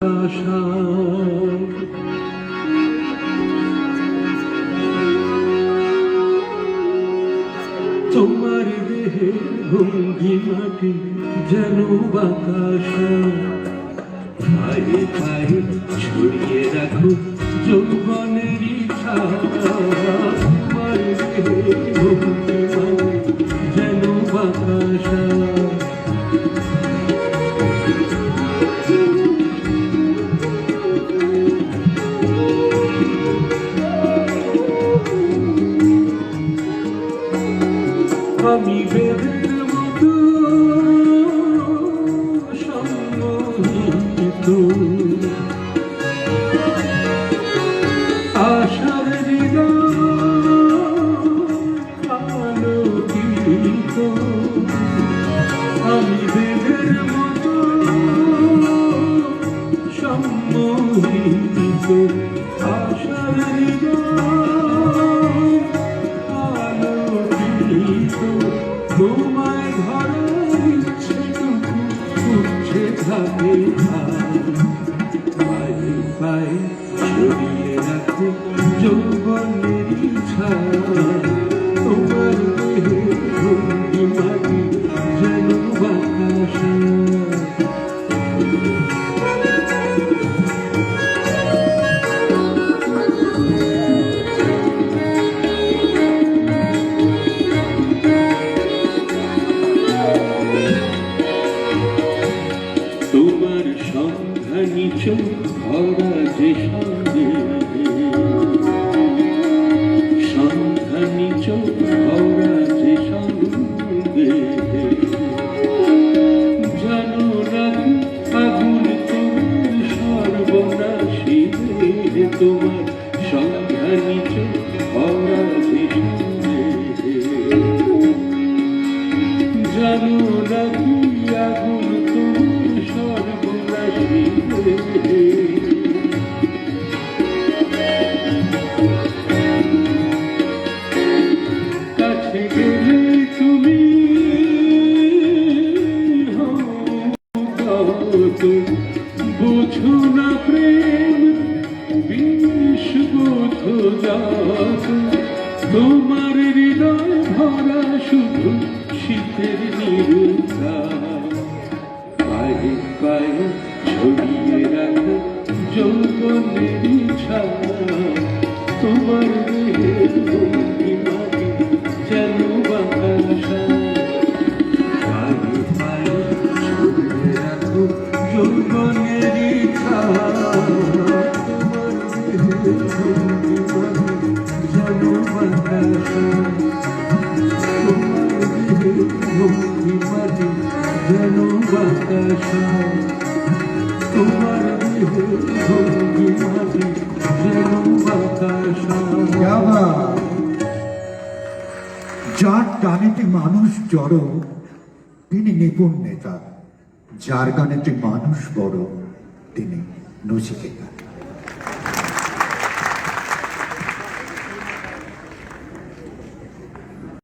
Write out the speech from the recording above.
আশা তোমার দেহে ভঙ্গি মাটি যেন বাতাসা পায়ে পায়ে ছড়িয়ে রাখো যৌবনের ইচ্ছা তোমার দেহে ভঙ্গি মাটি যেন বাতাসা আমি বেদের মতো সম্মোহিত আশার আলোকিত আমি বেদের মতো সম্মোহিত আশার তোমায় ধরার ইচ্ছেটুকু উঠছে থাকে পায়ে পায়ে ছড়িয়ে রাখো যৌবনের ইচ্ছা তোমার দেহে ভঙ্গি মাটি যেন বাতাসা তোমার সন্ধানী চোখ ভরা যে সন্ধানী চোখ ভরা যে সঙ্গে জানো না আগুন তোমার সর্বনাশী তোমার সন্ধানী চোখ ভরা যে সঙ্গে জানো না আগুন কাছে গেলে তুমি বুঝো না প্রেম বিশ্ববোধ যাত তোমার হৃদয় ভরা শুধু শীতের নিরুদ্ধা পায়ে পায়ে ছড়িয়ে রাখো যৌবনের ইচ্ছা তোমার দেহে ভঙ্গি মাটি যেন বাতাসা পায়ে পায়ে ছড়িয়ে রাখো যৌবনের ইচ্ছা তোমার দেহে ভঙ্গি মাটি যেন বাতাসা তোমার দেহে ভঙ্গি মাটি যেন বাতাসা তোমার দেহে ভঙ্গি মাটি যেন বাতাসা যার টানেতে মানুষ জড়ো তিনি নিপুণ নেতা, যার গানেতে মানুষ বড় তিনি নচিকেতা।